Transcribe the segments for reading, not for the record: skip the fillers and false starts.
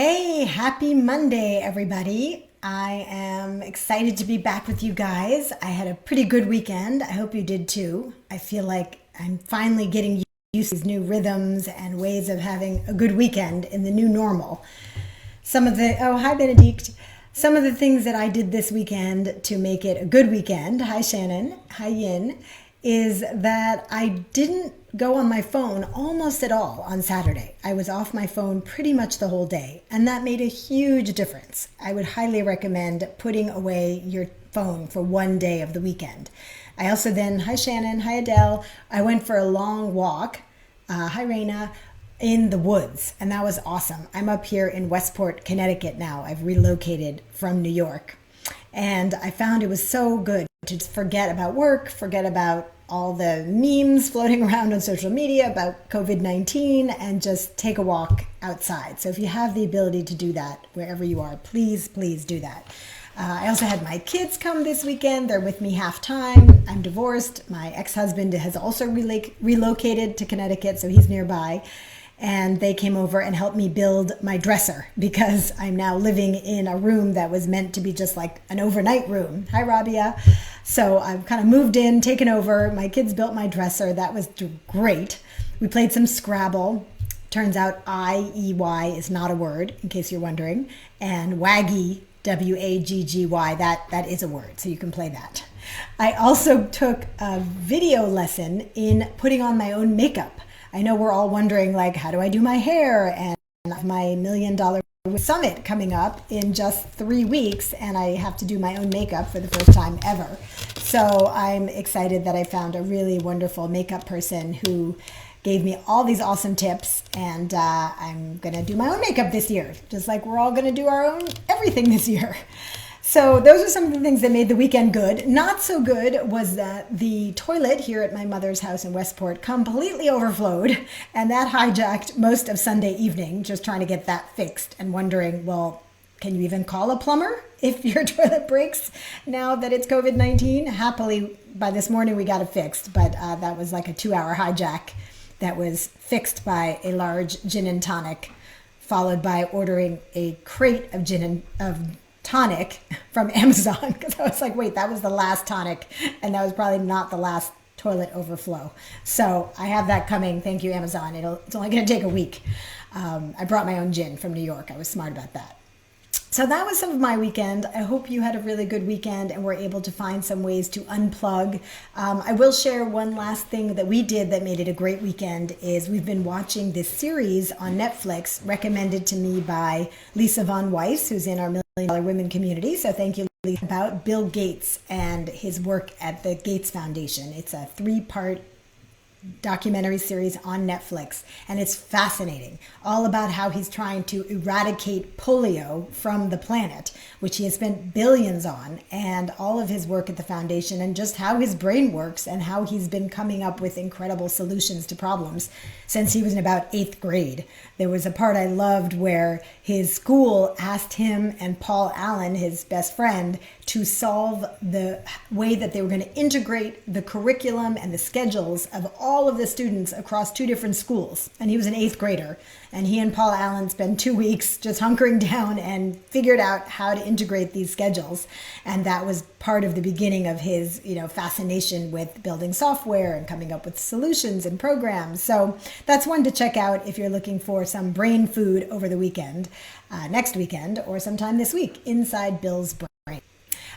Hey, happy Monday, everybody. I am excited to be back with you guys. I had a pretty good weekend. I hope you did too. I feel like I'm finally getting used to these new rhythms and ways of having a good weekend in the new normal. Hi Benedict. Some of the things that I did this weekend to make it a good weekend, hi Shannon, hi Yin, is that I didn't go on my phone almost at all on Saturday. I was off my phone pretty much the whole day, and that made a huge difference. I would highly recommend putting away your phone for one day of the weekend. I also then, hi Shannon, hi Adele, I went for a long walk, hi Raina, in the woods, and that was awesome. I'm up here in Westport, Connecticut now. I've relocated from New York, and I found it was so good to just forget about work, forget about all the memes floating around on social media about COVID-19, and just take a walk outside. So if you have the ability to do that wherever you are, please do that. I also had my kids come this weekend. They're with me half time. I'm divorced. My ex-husband has also relocated to Connecticut, so he's nearby. And they came over and helped me build my dresser because I'm now living in a room that was meant to be just like an overnight room. Hi, Rabia. So I've kind of moved in, taken over. My kids built my dresser. That was great. We played some Scrabble. Turns out I-E-Y is not a word, in case you're wondering. And Waggy, W-A-G-G-Y, that is a word, so you can play that. I also took a video lesson in putting on my own makeup. I know we're all wondering, like, how do I do my hair? And my $1 million summit coming up in just 3 weeks, and I have to do my own makeup for the first time ever. So I'm excited that I found a really wonderful makeup person who gave me all these awesome tips, and I'm going to do my own makeup this year, just like we're all going to do our own everything this year. So those are some of the things that made the weekend good. Not so good was that the toilet here at my mother's house in Westport completely overflowed, and that hijacked most of Sunday evening, just trying to get that fixed and wondering, well, can you even call a plumber if your toilet breaks now that it's COVID-19? Happily, by this morning we got it fixed, but that was like a 2-hour hijack that was fixed by a large gin and tonic, followed by ordering a crate of tonic from Amazon, because I was like, wait, that was the last tonic, and that was probably not the last toilet overflow. So I have that coming. Thank you, Amazon. It's only going to take a week. I brought my own gin from New York. I was smart about that. So that was some of my weekend. I hope you had a really good weekend and were able to find some ways to unplug. I will share one last thing that we did that made it a great weekend is we've been watching this series on Netflix recommended to me by Lisa Von Weiss, who's in our $1 Million Women community. So thank you, Lisa, about Bill Gates and his work at the Gates Foundation. It's a 3-part documentary series on Netflix, and it's fascinating, all about how he's trying to eradicate polio from the planet, which he has spent billions on, and all of his work at the foundation, and just how his brain works and how he's been coming up with incredible solutions to problems since he was in about 8th grade. There was a part I loved where his school asked him and Paul Allen, his best friend, to solve the way that they were going to integrate the curriculum and the schedules of all of the students across 2 different schools. And he was an 8th grader. And he and Paul Allen spent 2 weeks just hunkering down and figured out how to integrate these schedules. And that was part of the beginning of his, fascination with building software and coming up with solutions and programs. So that's one to check out if you're looking for some brain food over the weekend, next weekend, or sometime this week, Inside Bill's Brain.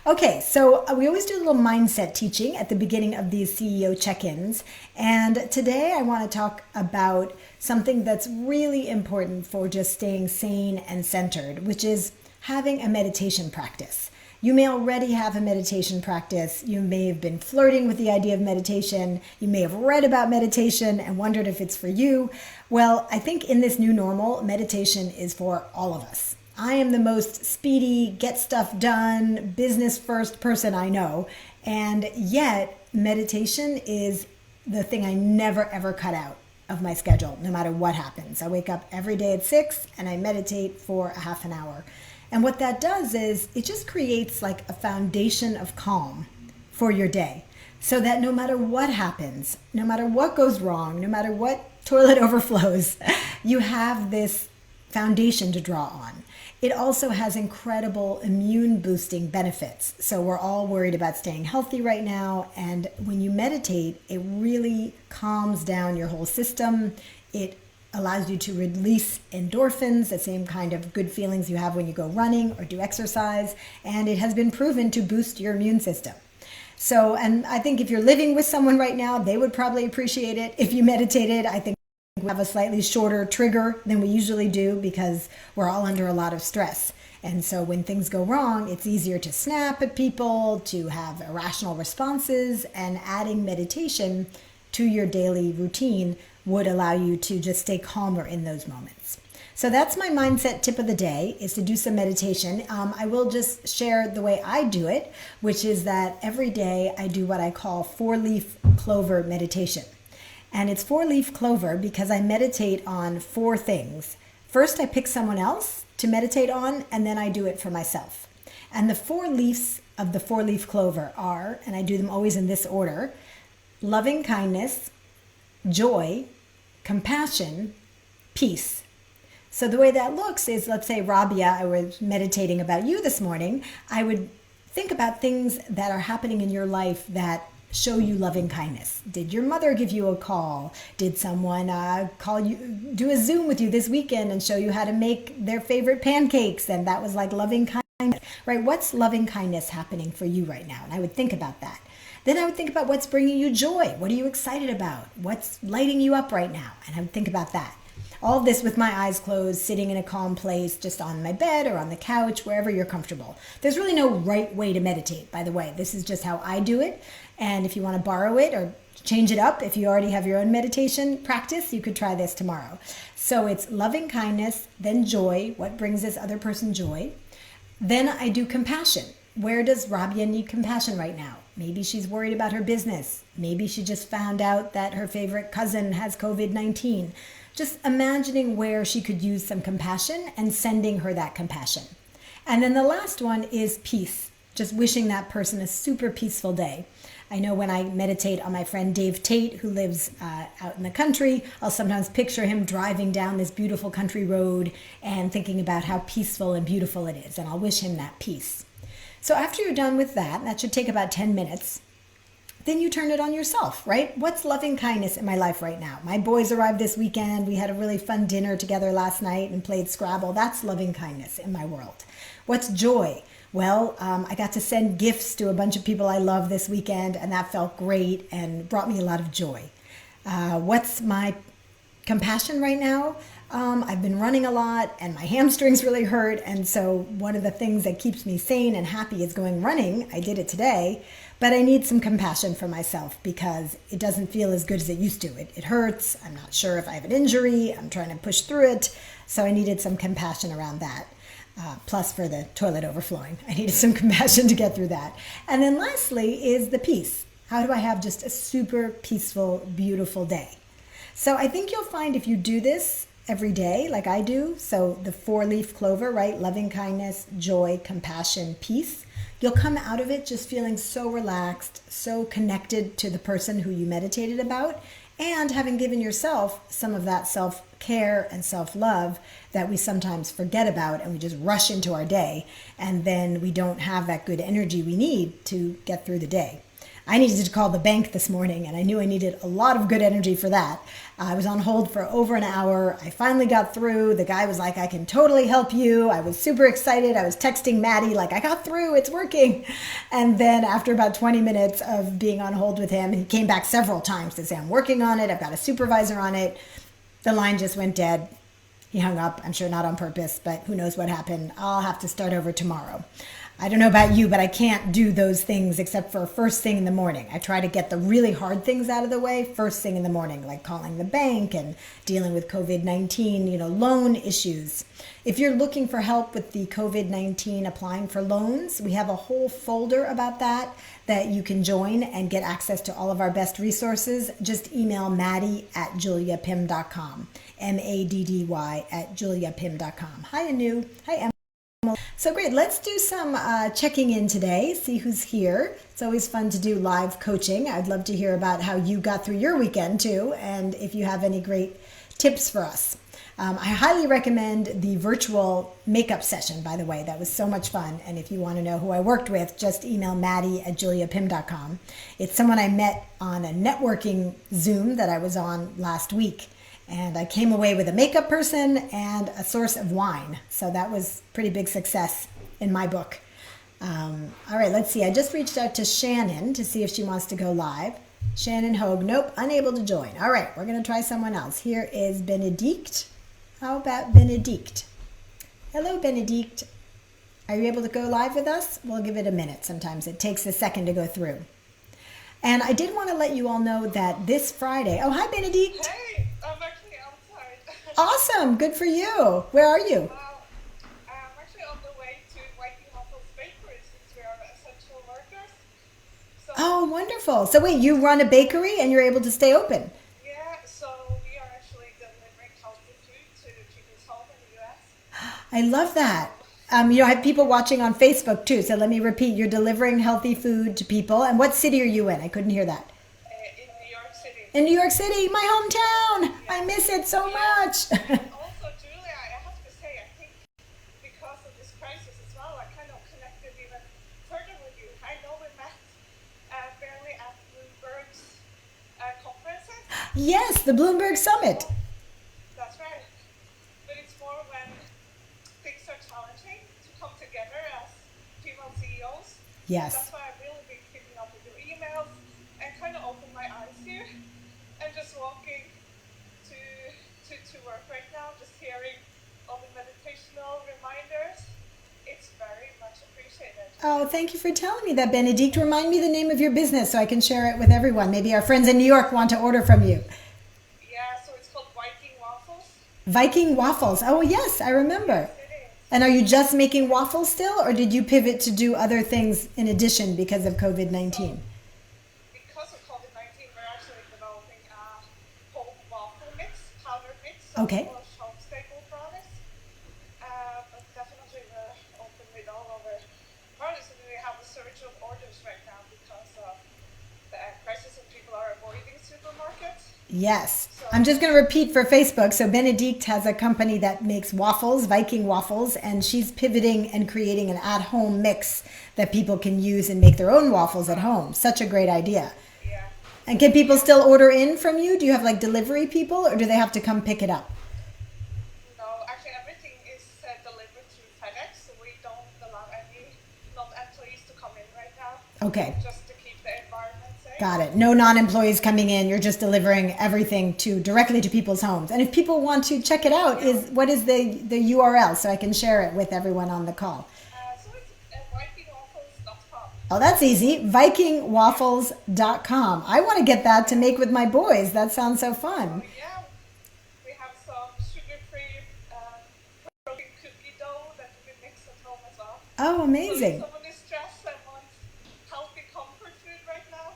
Okay, so we always do a little mindset teaching at the beginning of these CEO check-ins. And today I want to talk about something that's really important for just staying sane and centered, which is having a meditation practice. You may already have a meditation practice. You may have been flirting with the idea of meditation. You may have read about meditation and wondered if it's for you. Well, I think in this new normal, meditation is for all of us. I am the most speedy, get stuff done, business first person I know. And yet meditation is the thing I never ever cut out of my schedule, no matter what happens. I wake up every day at 6 and I meditate for a half an hour. And what that does is it just creates like a foundation of calm for your day so that no matter what happens, no matter what goes wrong, no matter what toilet overflows, you have this foundation to draw on. It also has incredible immune boosting benefits. So we're all worried about staying healthy right now. And when you meditate, it really calms down your whole system. It allows you to release endorphins, the same kind of good feelings you have when you go running or do exercise. And it has been proven to boost your immune system. So, and I think if you're living with someone right now, they would probably appreciate it. If you meditated, I think we have a slightly shorter trigger than we usually do because we're all under a lot of stress. And so when things go wrong, it's easier to snap at people, to have irrational responses, and adding meditation to your daily routine would allow you to just stay calmer in those moments. So that's my mindset tip of the day, is to do some meditation. I will just share the way I do it, which is that every day I do what I call 4-leaf clover meditation. And it's 4-leaf clover because I meditate on 4 things. First, I pick someone else to meditate on, and then I do it for myself. And the 4 leaves of the 4-leaf clover are, and I do them always in this order, loving kindness, joy, compassion, peace. So the way that looks is, let's say, Rabia, I was meditating about you this morning. I would think about things that are happening in your life that show you loving kindness. Did your mother give you a call? Did someone call you, do a Zoom with you this weekend and show you how to make their favorite pancakes? And that was like loving kindness, right? What's loving kindness happening for you right now? And I would think about that. Then I would think about what's bringing you joy. What are you excited about? What's lighting you up right now? And I would think about that. All of this with my eyes closed, sitting in a calm place, just on my bed or on the couch, wherever you're comfortable. There's really no right way to meditate, by the way. This is just how I do it. And if you want to borrow it or change it up, if you already have your own meditation practice, you could try this tomorrow. So it's loving kindness, then joy. What brings this other person joy? Then I do compassion. Where does Rabia need compassion right now? Maybe she's worried about her business. Maybe she just found out that her favorite cousin has COVID-19. Just imagining where she could use some compassion and sending her that compassion. And then the last one is peace. Just wishing that person a super peaceful day. I know when I meditate on my friend Dave Tate, who lives out in the country, I'll sometimes picture him driving down this beautiful country road and thinking about how peaceful and beautiful it is. And I'll wish him that peace. So after you're done with that, that should take about 10 minutes, then you turn it on yourself, right? What's loving kindness in my life right now? My boys arrived this weekend. We had a really fun dinner together last night and played Scrabble. That's loving kindness in my world. What's joy? Well, I got to send gifts to a bunch of people I love this weekend, and that felt great and brought me a lot of joy. What's my compassion right now? I've been running a lot and my hamstrings really hurt. And so one of the things that keeps me sane and happy is going running. I did it today, but I need some compassion for myself because it doesn't feel as good as it used to. It hurts. I'm not sure if I have an injury. I'm trying to push through it. So I needed some compassion around that. Plus for the toilet overflowing. I needed some compassion to get through that. And then lastly is the peace. How do I have just a super peaceful, beautiful day? So I think you'll find if you do this every day like I do, so the 4-leaf clover, right? Loving kindness, joy, compassion, peace. You'll come out of it just feeling so relaxed, so connected to the person who you meditated about, and having given yourself some of that self-care and self-love that we sometimes forget about and we just rush into our day, and then we don't have that good energy we need to get through the day. I needed to call the bank this morning, and I knew I needed a lot of good energy for that. I was on hold for over an hour. I finally got through. The guy was like, I can totally help you. I was super excited. I was texting Maddie, like, I got through. It's working. And then after about 20 minutes of being on hold with him, he came back several times to say, I'm working on it. I've got a supervisor on it. The line just went dead. He hung up. I'm sure not on purpose, but who knows what happened. I'll have to start over tomorrow. I don't know about you, but I can't do those things except for first thing in the morning. I try to get the really hard things out of the way first thing in the morning, like calling the bank and dealing with COVID-19, loan issues. If you're looking for help with the COVID-19 applying for loans, we have a whole folder about that you can join and get access to all of our best resources. Just email Maddie@juliapim.com, MADDY@juliapim.com. Hi, Anu. Hi, Emma. So great. Let's do some checking in today, see who's here. It's always fun to do live coaching. I'd love to hear about how you got through your weekend too, and if you have any great tips for us. I highly recommend the virtual makeup session, by the way. That was so much fun. And if you want to know who I worked with, just email Maddie@juliapim.com. It's someone I met on a networking Zoom that I was on last week. And I came away with a makeup person and a source of wine. So that was pretty big success in my book. All right, let's see. I just reached out to Shannon to see if she wants to go live. Shannon Hogue, nope, unable to join. All right, we're going to try someone else. Here is Benedict. How about Benedict? Hello, Benedict. Are you able to go live with us? We'll give it a minute. Sometimes it takes a second to go through. And I did want to let you all know that this Friday... Oh, hi, Benedict. Hey, I'm actually outside. Awesome. Good for you. Where are you? I'm actually on the way to Viking Waffles Bakery since we are essential workers. So, Oh, wonderful. So wait, you run a bakery and you're able to stay open? yeah, so we are actually delivering healthy food to people's home in the U.S. I love that. I have people watching on Facebook too. So let me repeat, you're delivering healthy food to people. And what city are you in? I couldn't hear that. In New York City. In New York City, my hometown. Yeah. I miss it so Yeah. much. Also, Julia, I have to say, I think because of this crisis as well, I kind of connected even further with you. I know we met barely at Bloomberg's conferences. Yes, the Bloomberg Summit. That's right. But it's more when things are challenging to come together as female CEOs. Yes. That's why I've really been keeping up with your emails and kind of opened my eyes here and just walking to work right now, just hearing all the meditational reminders. It's very much appreciated. Oh, thank you for telling me that, Benedict. Remind me the name of your business so I can share it with everyone. Maybe our friends in New York want to order from you. Yeah, so it's called Viking Waffles. Viking Waffles. Oh, yes, I remember. Yes, it is. And are you just making waffles still, or did you pivot to do other things in addition because of COVID-19? Because of COVID-19, we're actually developing a whole waffle mix, powder mix, Okay. of shelf-stable products. But definitely we're open with all of our products, and we have a surge of orders right now because of the crisis and people are avoiding supermarkets. Yes. I'm just going to repeat for Facebook. So Benedict has a company that makes waffles, Viking waffles, and she's pivoting and creating an at-home mix that people can use and make their own waffles at home. Such a great idea. Yeah. And can people still order in from you? Do you have like delivery people, or do they have to come pick it up? No, actually everything is delivered through FedEx, so we don't allow any non-employees to come in right now. Okay. Just to keep the environment safe. Got it. No non-employees coming in. You're just delivering everything directly to people's homes. And if people want to check it out, what is the URL so I can share it with everyone on the call? So it's vikingwaffles.com. Oh, that's easy. Vikingwaffles.com. I want to get that to make with my boys. That sounds so fun. Yeah, we have some sugar-free protein cookie dough that you can mix at home as well. Oh, So if amazing. someone is stressed and wants healthy comfort food right now,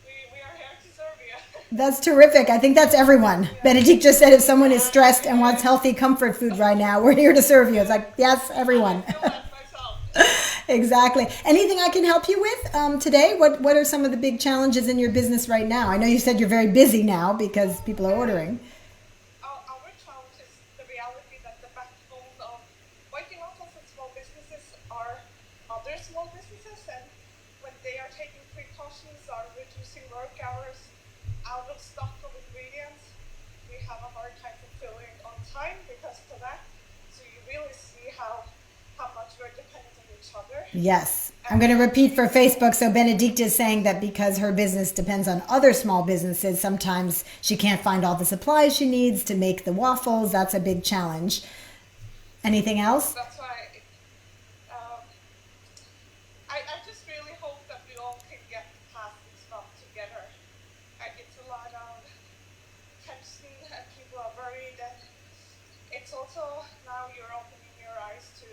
we are here to serve you. That's terrific. I think that's everyone. Benedict just said if someone is stressed and wants healthy comfort food right now, we're here to serve you. It's like, yes, everyone. I feel that myself. Exactly. Anything I can help you with today? What are some of the big challenges in your business right now? I know you said you're very busy now because people are ordering. Our challenge is the reality that the backbone of Viking Waffles and small businesses are other small businesses, and when they are taking precautions, are reducing work hours, out of stock of ingredients, we have a hard time fulfilling on time because of that. So you really see how much we're dependent on each other. Yes. I'm going to repeat for Facebook. So Benedict is saying that because her business depends on other small businesses, sometimes she can't find all the supplies she needs to make the waffles. That's a big challenge. Anything else? That's why I just really hope that we all can get past this stuff together. It's a lot of tension and people are worried, and it's also now you're opening your eyes to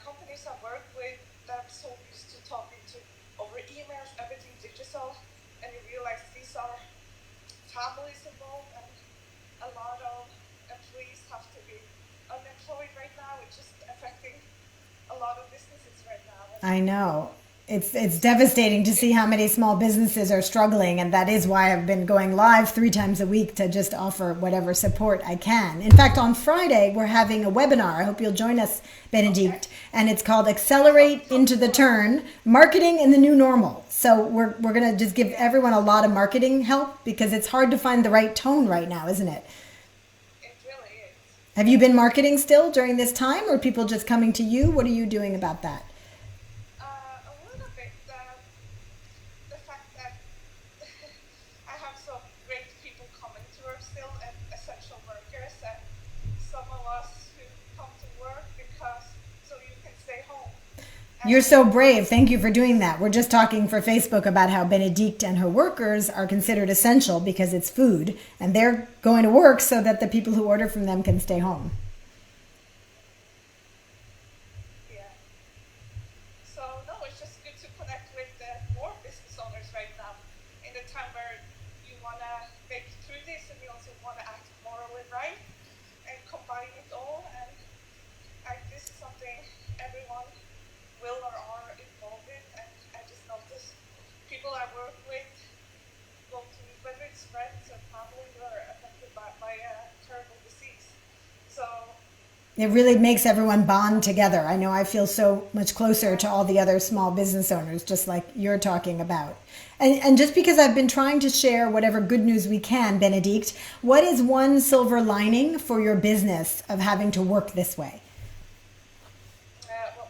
companies I work with that so used to talking to over emails, everything digital, and you realize these are families involved, and a lot of employees have to be unemployed right now, which is affecting a lot of businesses right now. I know. It's devastating to see how many small businesses are struggling, and that is why I've been going live 3 times a week to just offer whatever support I can. In fact, on Friday we're having a webinar. I hope you'll join us, Benedict, and it's called Accelerate into the Turn: Marketing in the New Normal. So we're going to just give everyone a lot of marketing help because it's hard to find the right tone right now, isn't it? It really is. Have you been marketing still during this time, or are people just coming to you? What are you doing about that? A little bit. The fact that I have some great people coming to work still, and essential workers, and some of us who come to work because so you can stay home. You're so brave. Thank you for doing that. We're just talking for Facebook about how Benedict and her workers are considered essential because it's food, and they're going to work so that the people who order from them can stay home. Yeah. So no, it's just good to connect with more business owners right now in the time where you want to make it through this and you also want to act morally right and combine it all. And this is something everyone will or are involved in. And I just notice people I work with, both whether it's friends or family, who are affected by a terrible disease. So It really makes everyone bond together. I know I feel so much closer to all the other small business owners, just like you're talking about. And just because I've been trying to share whatever good news we can, Benedict, what is one silver lining for your business of having to work this way?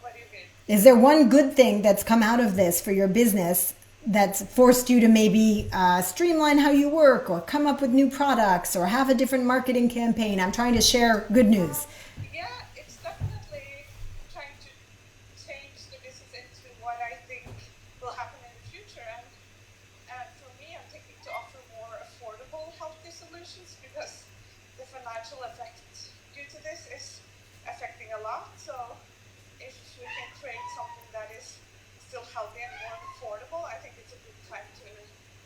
what do you mean? Is there one good thing that's come out of this for your business that's forced you to maybe streamline how you work or come up with new products or have a different marketing campaign? I'm trying to share good news. Yeah, it's definitely trying to change the business into what I think will happen in the future. And for me, I'm thinking to offer more affordable healthy solutions because the financial effect due to this is affecting a lot. So if we can create something that is still healthy and more affordable, I think it's a good time to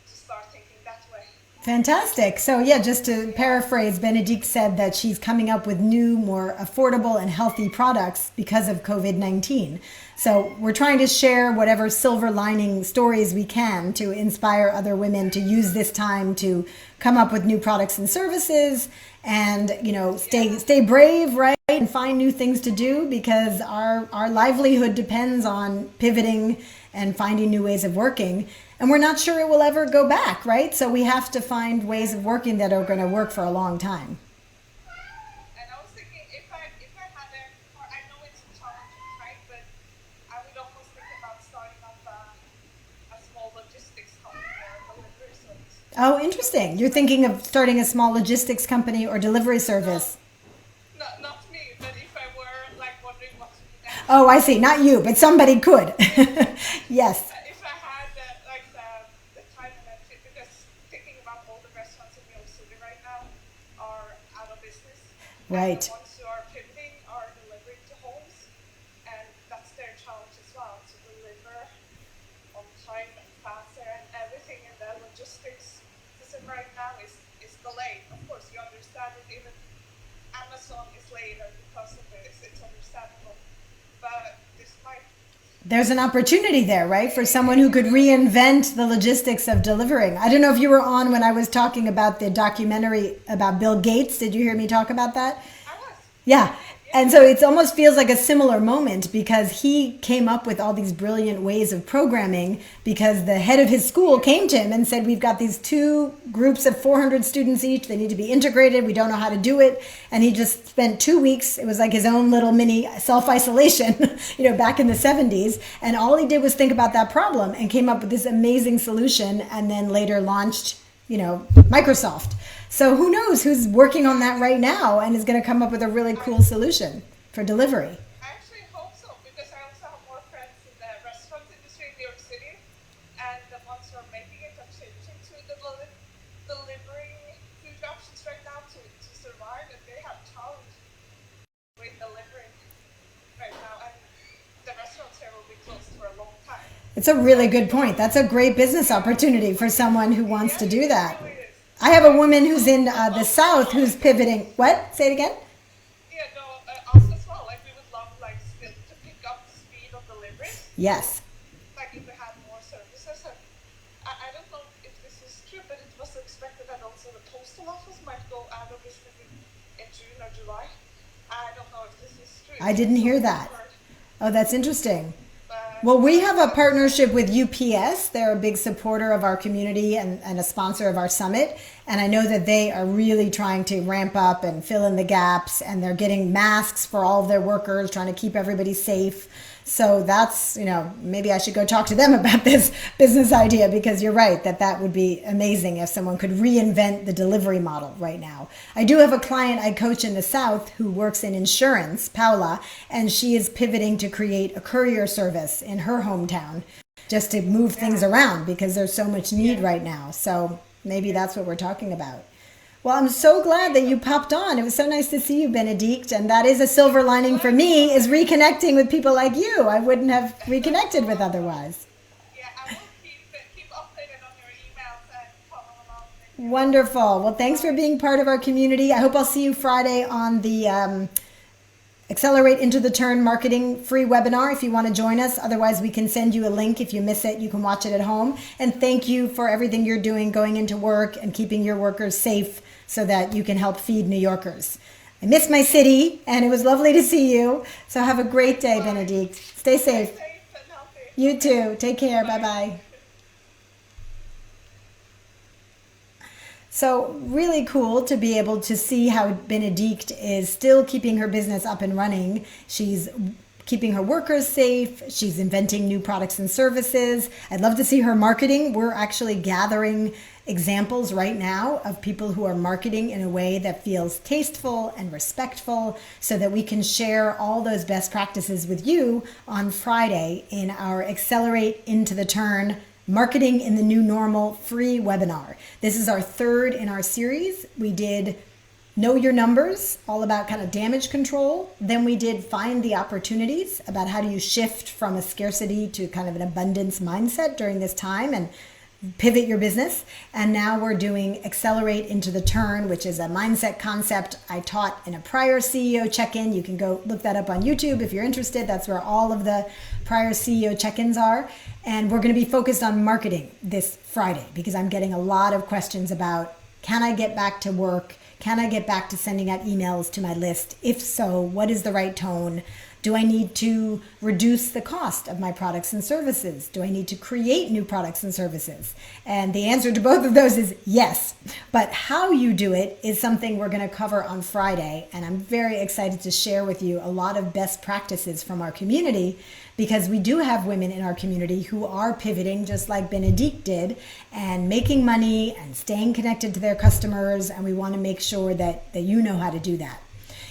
start thinking that way. Fantastic. So yeah, just to paraphrase, Benedict said that she's coming up with new, more affordable and healthy products because of COVID-19. So we're trying to share whatever silver lining stories we can to inspire other women to use this time to come up with new products and services and, you know, stay brave, right? And find new things to do because our livelihood depends on pivoting and finding new ways of working. And we're not sure it will ever go back, right? So we have to find ways of working that are going to work for a long time. And I was thinking if I had I know it's challenging, right? But I would almost think about starting up a small logistics company or delivery service. Oh, interesting. You're thinking of starting a small logistics company or delivery service. Not me, but if I were like wondering what to do next. Oh, I see. Not you, but somebody could. Yes. If I had the time and effort, because thinking about all the restaurants in New York City right now are out of business. Right. And the ones who are pivoting are delivering to homes, and that's their challenge as well, to deliver on time and faster, and everything in the logistics system right now is delayed. Of course, you understand it, even Amazon is later because of this, it's understandable. But this might There's an opportunity there, right? For someone who could reinvent the logistics of delivering. I don't know if you were on when I was talking about the documentary about Bill Gates. Did you hear me talk about that? I was. Yeah. And so it almost feels like a similar moment because he came up with all these brilliant ways of programming because the head of his school came to him and said, we've got these 2 groups of 400 students each. They need to be integrated. We don't know how to do it. And he just spent 2 weeks. It was like his own little mini self-isolation, back in the 70s. And all he did was think about that problem and came up with this amazing solution and then later launched, Microsoft. So who knows who's working on that right now and is going to come up with a really cool solution for delivery. I actually hope so, because I also have more friends in the restaurant industry in New York City, and the ones who are making it are changing to delivering food options right now to survive, and they have challenge with delivering right now, and the restaurants here will be closed for a long time. It's a really good point. That's a great business opportunity for someone who wants to do that. I have a woman who's in the South who's pivoting. What? Say it again? Yeah, no, us as well. Like, we would love, still to pick up the speed of deliveries. Yes. Like, if we or July. I don't know if this is true. I didn't hear that. Heard, Oh, that's interesting. but Well, we have a partnership with UPS. They're a big supporter of our community and a sponsor of our summit. And I know that they are really trying to ramp up and fill in the gaps. And they're getting masks for all of their workers, trying to keep everybody safe. So that's, maybe I should go talk to them about this business idea, because you're right that would be amazing if someone could reinvent the delivery model right now. I do have a client I coach in the South who works in insurance, Paula, and she is pivoting to create a courier service in her hometown just to move things around because there's so much need right now. So maybe that's what we're talking about. Well, I'm so glad that you popped on. It was so nice to see you, Benedict. And that is a silver lining for me, is reconnecting with people like you. I wouldn't have reconnected with otherwise. yeah, I will keep updated on your emails and follow along. Wonderful. Well, thanks for being part of our community. I hope I'll see you Friday on the Accelerate Into the Turn Marketing free webinar if you want to join us. Otherwise, we can send you a link. If you miss it, you can watch it at home. And thank you for everything you're doing, going into work and keeping your workers safe so that you can help feed New Yorkers. I miss my city, and it was lovely to see you. So have a great day, Benedict. Stay safe. Stay safe and healthy. You too. Take care. Bye-bye. So really cool to be able to see how Benedict is still keeping her business up and running. She's keeping her workers safe. She's inventing new products and services. I'd love to see her marketing. We're actually gathering examples right now of people who are marketing in a way that feels tasteful and respectful so that we can share all those best practices with you on Friday in our Accelerate Into the Turn Marketing in the New Normal free webinar. This is our third in our series. We did Know Your Numbers, all about kind of damage control. Then we did Find the Opportunities, about how do you shift from a scarcity to kind of an abundance mindset during this time and pivot your business. And now we're doing Accelerate Into the Turn, which is a mindset concept I taught in a prior CEO check-in. You can go look that up on YouTube if you're interested. That's where all of the prior CEO check-ins are. And we're going to be focused on marketing this Friday because I'm getting a lot of questions about, can I get back to work? Can I get back to sending out emails to my list? If so, what is the right tone? Do I need to reduce the cost of my products and services? Do I need to create new products and services? And the answer to both of those is yes. But how you do it is something we're going to cover on Friday. And I'm very excited to share with you a lot of best practices from our community, because we do have women in our community who are pivoting just like Benedict did and making money and staying connected to their customers. And we want to make sure that you know how to do that.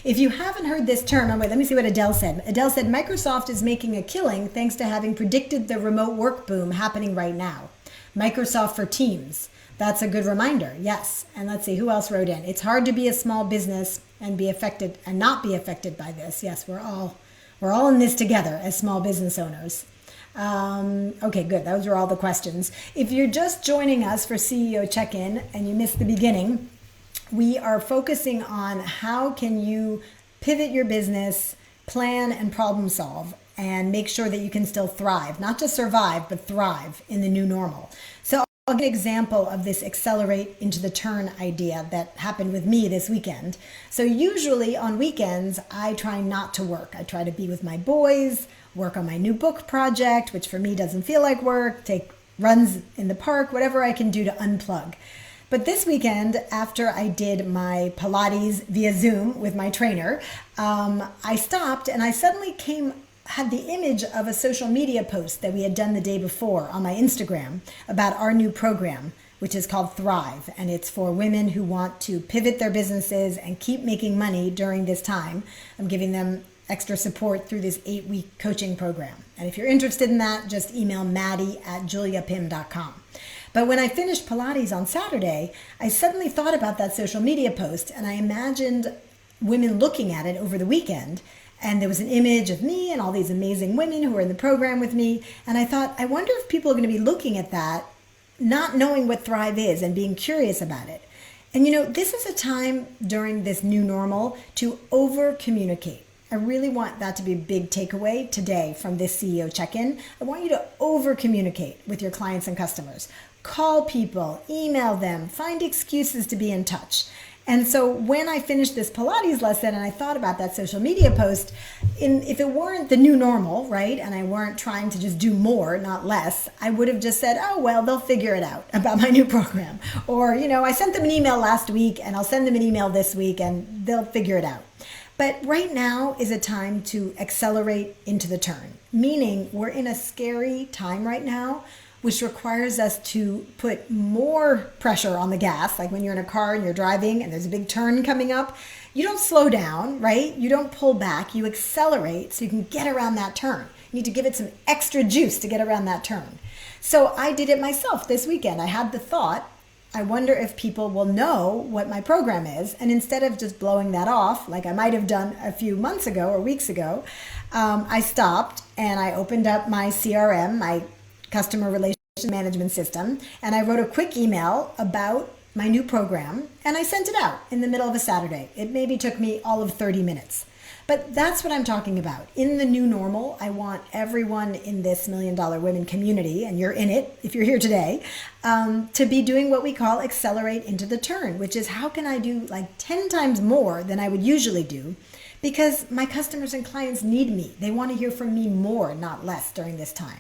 If you haven't heard this term, oh wait, let me see what Adele said. Adele said, Microsoft is making a killing thanks to having predicted the remote work boom happening right now. Microsoft for Teams. That's a good reminder. Yes. And let's see who else wrote in. It's hard to be a small business and be affected and not be affected by this. Yes, we're all in this together as small business owners. Okay, good. Those are all the questions. If you're just joining us for CEO Check-In and you missed the beginning, we are focusing on how can you pivot your business, plan and problem solve, and make sure that you can still thrive, not just survive, but thrive in the new normal. So I'll give an example of this Accelerate Into the Turn idea that happened with me this weekend. So usually on weekends, I try not to work. I try to be with my boys, work on my new book project, which for me doesn't feel like work, take runs in the park, whatever I can do to unplug. But this weekend, after I did my Pilates via Zoom with my trainer, I stopped and I suddenly had the image of a social media post that we had done the day before on my Instagram about our new program, which is called Thrive. And it's for women who want to pivot their businesses and keep making money during this time. I'm giving them extra support through this 8-week coaching program. And if you're interested in that, just email Maddie@juliapim.com. But when I finished Pilates on Saturday, I suddenly thought about that social media post and I imagined women looking at it over the weekend. And there was an image of me and all these amazing women who were in the program with me. And I thought, I wonder if people are going to be looking at that, not knowing what Thrive is and being curious about it. And this is a time during this new normal to over-communicate. I really want that to be a big takeaway today from this CEO check-in. I want you to over-communicate with your clients and customers. Call people, email them, find excuses to be in touch. And so when I finished this Pilates lesson and I thought about that social media post, if it weren't the new normal, right, and I weren't trying to just do more, not less, I would have just said, oh, well, they'll figure it out about my new program. Or, I sent them an email last week and I'll send them an email this week and they'll figure it out. But right now is a time to accelerate into the turn, meaning we're in a scary time right now, which requires us to put more pressure on the gas. Like when you're in a car and you're driving and there's a big turn coming up, you don't slow down, right? You don't pull back, you accelerate so you can get around that turn. You need to give it some extra juice to get around that turn. So I did it myself this weekend. I had the thought, I wonder if people will know what my program is. And instead of just blowing that off, like I might have done a few months ago or weeks ago, I stopped and I opened up my CRM, my customer relationship management system, and I wrote a quick email about my new program and I sent it out in the middle of a Saturday. It maybe took me all of 30 minutes. But that's what I'm talking about. In the new normal, I want everyone in this $1 Million Women community, and you're in it if you're here today, to be doing what we call accelerate into the turn, which is how can I do like 10 times more than I would usually do, because my customers and clients need me. They want to hear from me more, not less during this time.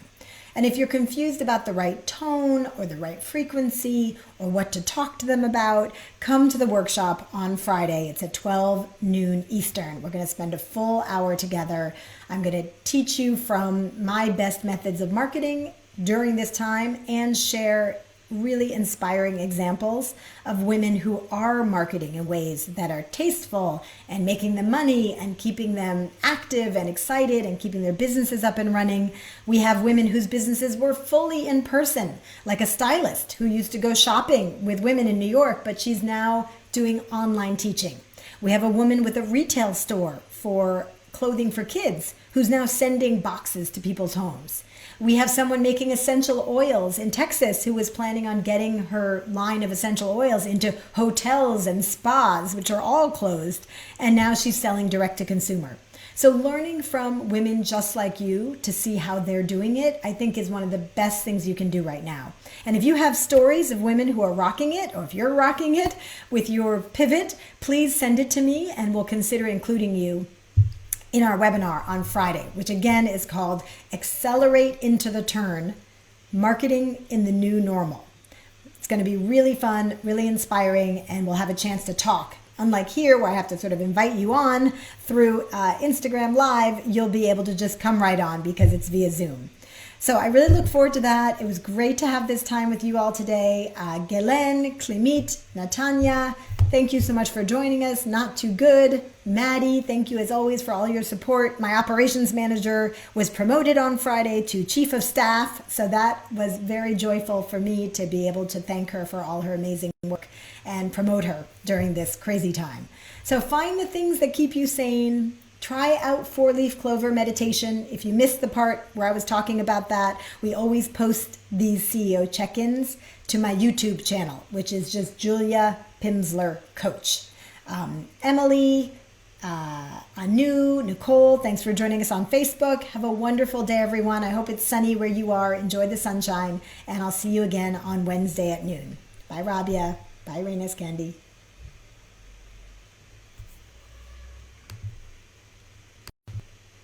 And if you're confused about the right tone or the right frequency or what to talk to them about, come to the workshop on Friday. It's at 12 noon Eastern. We're going to spend a full hour together. I'm going to teach you from my best methods of marketing during this time and share really inspiring examples of women who are marketing in ways that are tasteful and making them money and keeping them active and excited and keeping their businesses up and running. We have women whose businesses were fully in person, like a stylist who used to go shopping with women in New York, but she's now doing online teaching. We have a woman with a retail store for clothing for kids who's now sending boxes to people's homes. We have someone making essential oils in Texas who was planning on getting her line of essential oils into hotels and spas, which are all closed, and now she's selling direct to consumer. So learning from women just like you to see how they're doing it, I think is one of the best things you can do right now. And if you have stories of women who are rocking it, or if you're rocking it with your pivot, please send it to me and we'll consider including you in our webinar on Friday, which again is called Accelerate into the Turn, Marketing in the New Normal. It's going to be really fun, really inspiring, and we'll have a chance to talk. Unlike here, where I have to sort of invite you on through Instagram Live, you'll be able to just come right on because it's via Zoom. So I really look forward to that. It was great to have this time with you all today. Gelen, Klimit, Natanya, thank you so much for joining us. Not Too Good. Maddie, thank you as always for all your support. My operations manager was promoted on Friday to chief of staff. So that was very joyful for me to be able to thank her for all her amazing work and promote her during this crazy time. So find the things that keep you sane. Try out 4-leaf clover meditation. If you missed the part where I was talking about that, we always post these CEO check-ins to my YouTube channel, which is just Julia Pimsleur Coach. Emily, Anu, Nicole, thanks for joining us on Facebook. Have a wonderful day, everyone. I hope it's sunny where you are. Enjoy the sunshine, and I'll see you again on Wednesday at noon. Bye, Rabia. Bye, Raina's Candy.